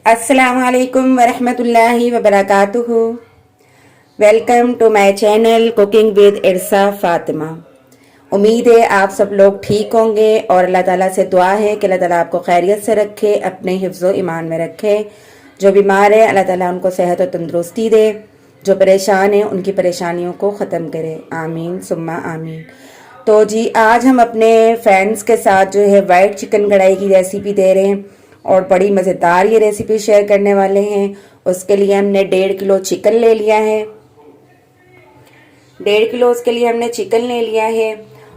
अस्सलामु अलैकुम वरहमतुल्लाहि वबरकातुहू। Welcome to my channel cooking with Irsa Fatima. उम्मीद है आप सब लोग ठीक होंगे और अल्लाह ताला से दुआ है कि अल्लाह ताला आपको खैरियत से रखे, अपने हिफ्ज़ो ईमान में रखे। जो बीमार है अल्लाह ताला उनको सेहत और तंदुरुस्ती दे, जो परेशान है उनकी परेशानियों को ख़त्म करे। आमीन सुम्मा आमीन। तो जी आज हम अपने फ्रेंड्स के साथ जो है वाइट चिकन कढ़ाई की रेसिपी दे रहे हैं और बड़ी मज़ेदार ये रेसिपी शेयर करने वाले हैं। उसके लिए हमने 1.5 किलो चिकन ले लिया है। 1.5 किलो उसके लिए हमने चिकन ले लिया है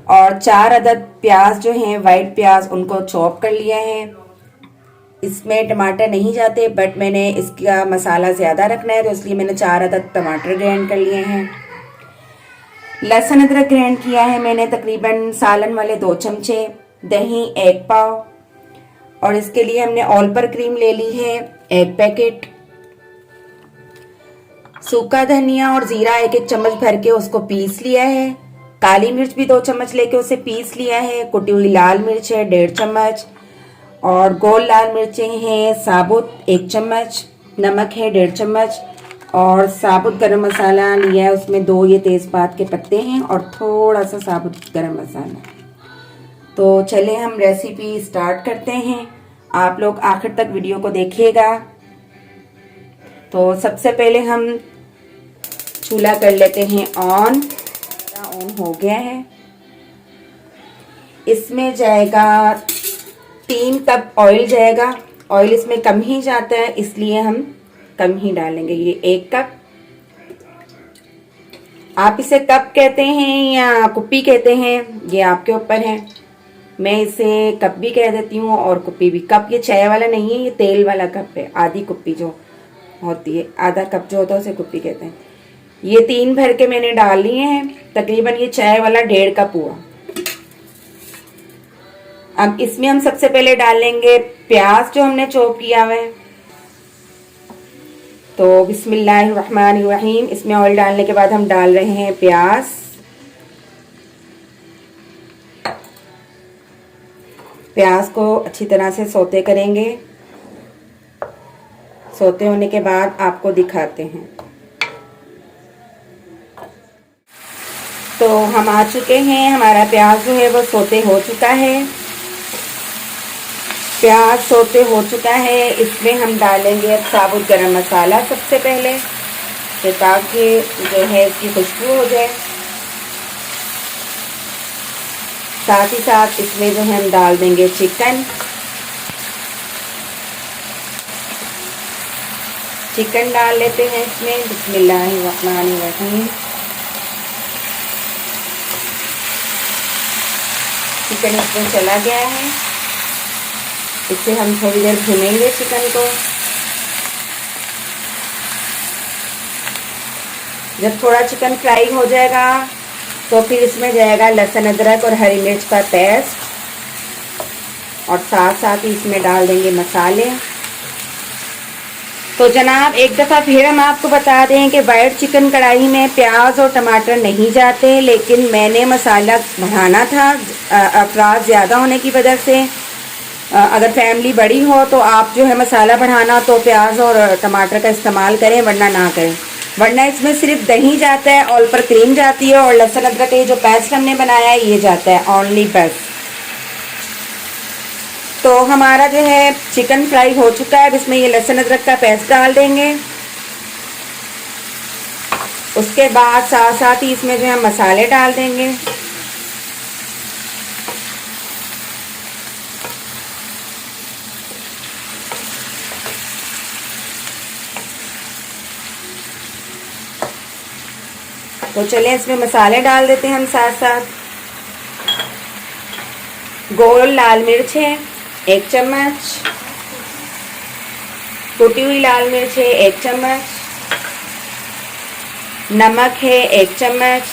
और 4 अदद प्याज जो हैं वाइट प्याज उनको चॉप कर लिया है। इसमें टमाटर नहीं जाते बट मैंने इसका मसाला ज़्यादा रखना है तो इसलिए मैंने 4 अदद टमाटर ग्राइंड कर लिए हैं। लहसुन अदरक ग्राइंड किया है मैंने तकरीबन सालन वाले 2 चमचे। दही 1 पाव और इसके लिए हमने ऑल पर क्रीम ले ली है 1 पैकेट। सूखा धनिया और जीरा 1-1 चम्मच भर के उसको पीस लिया है। काली मिर्च भी 2 चम्मच लेके उसे पीस लिया है। कुटी हुई लाल मिर्च है 1.5 चम्मच और गोल लाल मिर्चें हैं साबुत 1 चम्मच। नमक है 1.5 चम्मच और साबुत गरम मसाला लिया है, उसमें 2 ये तेज़पात के पत्ते हैं और थोड़ा सा साबुत गरम मसाला। तो चले हम रेसिपी स्टार्ट करते हैं। आप लोग आखिर तक वीडियो को देखिएगा। तो सबसे पहले हम चूल्हा कर लेते हैं ऑन हो गया है। इसमें जाएगा 3 कप ऑयल जाएगा। ऑयल इसमें कम ही जाता है इसलिए हम कम ही डालेंगे। ये 1 कप। आप इसे कप कहते हैं या कुप्पी कहते हैं ये आपके ऊपर है। मैं इसे कप भी कह देती हूँ और कुप्पी भी। कप ये चाय वाला नहीं है, ये तेल वाला कप है। आधी कुप्पी जो होती है, आधा कप जो होता है उसे कुप्पी कहते हैं। ये 3 भर के मैंने डाल लिए हैं। तकरीबन ये चाय वाला 1.5 कप हुआ। अब इसमें हम सबसे पहले डालेंगे प्याज जो हमने चॉप किया हुआ है। तो बिस्मिल्लाहिर्रहमानिर्रहीम। इसमें ऑयल डालने के बाद हम डाल रहे हैं प्याज। प्याज को अच्छी तरह से सौते करेंगे। सौते होने के बाद आपको दिखाते हैं। तो हम आ चुके हैं, हमारा प्याज जो है वो सौते हो चुका है। प्याज सौते हो चुका है। इसमें हम डालेंगे अब साबुत गरम मसाला सबसे पहले, ताकि जो है इसकी खुशबू हो जाए। साथ ही साथ इसमें जो है हम डाल देंगे चिकन। चिकन डाल लेते हैं इसमें। बिस्मिल्लाहिर्रहमानिर्रहीम। चिकन इसमें चला गया है। इसे हम थोड़ी देर भूनेंगे चिकन को। जब थोड़ा चिकन फ्राई हो जाएगा तो फिर इसमें जाएगा लहसुन अदरक और हरी मिर्च का पेस्ट और साथ साथ ही इसमें डाल देंगे मसाले। तो जनाब एक दफ़ा फिर हम आपको बता दें कि वाइट चिकन कढ़ाई में प्याज और टमाटर नहीं जाते, लेकिन मैंने मसाला बढ़ाना था अफराद ज़्यादा होने की वजह से। अगर फैमिली बड़ी हो तो आप जो है मसाला बढ़ाना तो प्याज और टमाटर का इस्तेमाल करें, वरना ना करें। वरना इसमें सिर्फ दही जाता है, ऑल पर क्रीम जाती है और लहसुन अदरक का जो पेस्ट हमने बनाया है ये जाता है ओनली बस। तो हमारा जो है चिकन फ्राई हो चुका है। अब इसमें ये लहसुन अदरक का पेस्ट डाल देंगे। उसके बाद साथ साथ ही इसमें जो है मसाले डाल देंगे। तो चलिए इसमें मसाले डाल देते हैं हम साथ साथ। गोल लाल मिर्च है 1 चम्मच। कुटी हुई लाल मिर्च है 1 चम्मच। नमक है 1 चम्मच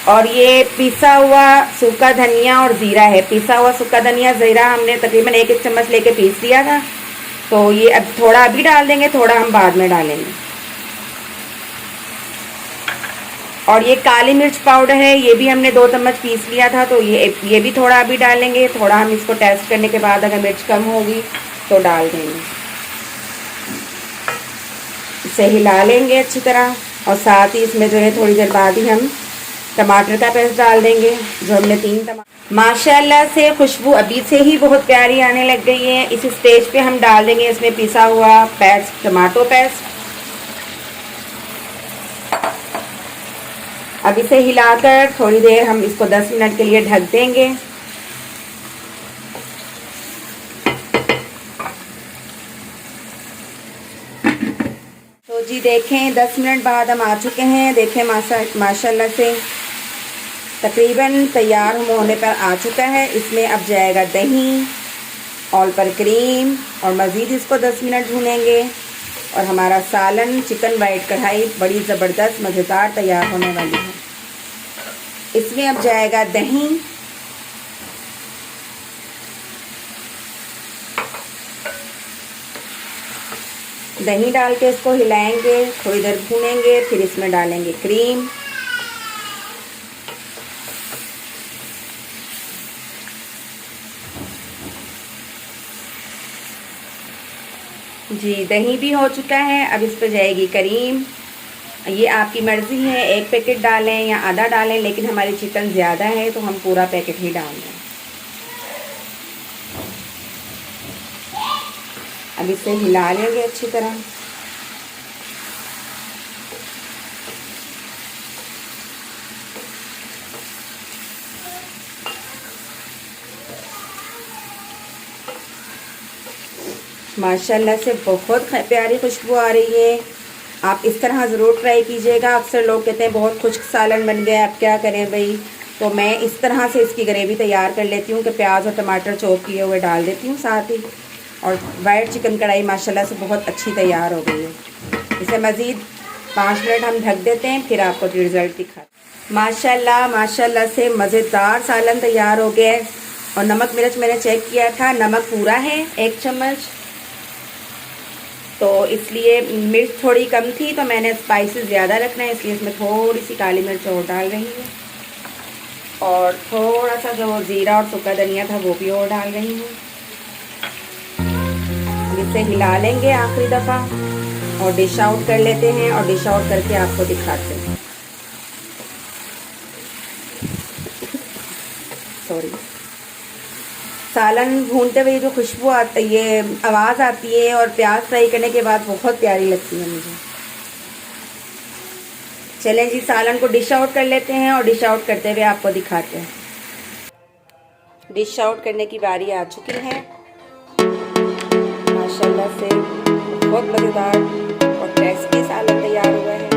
और ये पिसा हुआ सूखा धनिया और जीरा है। पिसा हुआ सूखा धनिया जीरा हमने तकरीबन 1-1 चम्मच लेके पीस दिया था। तो ये अब थोड़ा अभी डाल देंगे, थोड़ा हम बाद में डालेंगे। और ये काली मिर्च पाउडर है, ये भी हमने 2 चम्मच पीस लिया था। तो ये भी थोड़ा अभी डालेंगे। थोड़ा हम इसको टेस्ट करने के बाद अगर मिर्च कम होगी तो डाल देंगे। इसे हिला लेंगे अच्छी तरह और साथ ही इसमें जो है थोड़ी देर बाद ही हम टमाटर का पेस्ट डाल देंगे जो हमने 3 टमाटर। माशाल्लाह से खुशबू अभी से ही बहुत प्यारी आने लग गई है। इस स्टेज पे हम डाल देंगे इसमें पिसा हुआ पेस्ट, टमाटो पेस्ट। अब इसे हिलाकर थोड़ी देर हम इसको 10 मिनट के लिए ढक देंगे। तो जी देखें 10 मिनट बाद हम आ चुके हैं। देखें माशाल्लाह से तकरीबन तैयार होने पर आ चुका है। इसमें अब जाएगा दही और पर क्रीम और मज़ीद इसको 10 मिनट भूनेंगे और हमारा सालन चिकन वाइट कढ़ाई बड़ी ज़बरदस्त मज़ेदार तैयार होने वाली है। इसमें अब जाएगा दही, दही डाल के इसको हिलाएंगे, थोड़ी देर भूनेंगे, फिर इसमें डालेंगे क्रीम। जी दही भी हो चुका है। अब इस पर जाएगी करीम। ये आपकी मर्ज़ी है, 1 पैकेट डालें या आधा डालें, लेकिन हमारी चिकन ज़्यादा है तो हम पूरा पैकेट ही डाल दें। अब इसे हिला लेंगे अच्छी तरह। माशाल्लाह से बहुत प्यारी खुशबू आ रही है। आप इस तरह ज़रूर ट्राई कीजिएगा। अक्सर लोग कहते हैं बहुत खुश्क सालन बन गया, अब क्या करें भाई। तो मैं इस तरह से इसकी ग्रेवी तैयार कर लेती हूँ कि प्याज और टमाटर चॉप किए हुए डाल देती हूँ साथ ही। और वाइट चिकन कढ़ाई माशाल्लाह से बहुत अच्छी तैयार हो गई है। इसे मज़ीद 5 मिनट हम ढक देते हैं, फिर आपको रिज़ल्ट दिखाते। माशाल्लाह से मज़ेदार सालन तैयार हो गया है। और नमक मिर्च मैंने चेक किया था, नमक पूरा है 1 चम्मच, तो इसलिए मिर्च थोड़ी कम थी तो मैंने स्पाइसेस ज़्यादा रखना है, इसलिए इसमें थोड़ी सी काली मिर्च और डाल रही हूँ। और थोड़ा सा जो ज़ीरा और सूखा धनिया था वो भी और डाल रही हूँ। इसे हिला लेंगे आखिरी दफ़ा और डिश आउट कर लेते हैं और डिश आउट करके आपको दिखाते हैं। सॉरी, सालन भूनते हुए जो खुशबू आती है, आवाज़ आती है और प्याज फ्राई करने के बाद बहुत प्यारी लगती है मुझे। चलें जी सालन को डिश आउट कर लेते हैं और डिश आउट करते हुए आपको दिखाते हैं। डिश आउट करने की बारी आ चुकी है। माशाल्लाह से बहुत मज़ेदार और टेस्टी सालन तैयार हुआ है।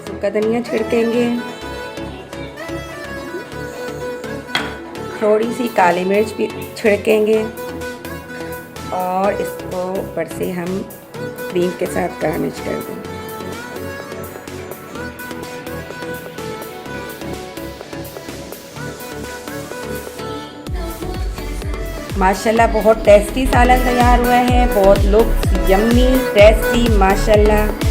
सूखा धनिया छिड़केंगे, थोड़ी सी काली मिर्च भी छिड़केंगे और इसको ऊपर से हम क्रीम के साथ गार्निश कर देंगे। माशाल्लाह बहुत टेस्टी सालन तैयार हुआ है, बहुत लुक यम्मी टेस्टी माशाल्लाह।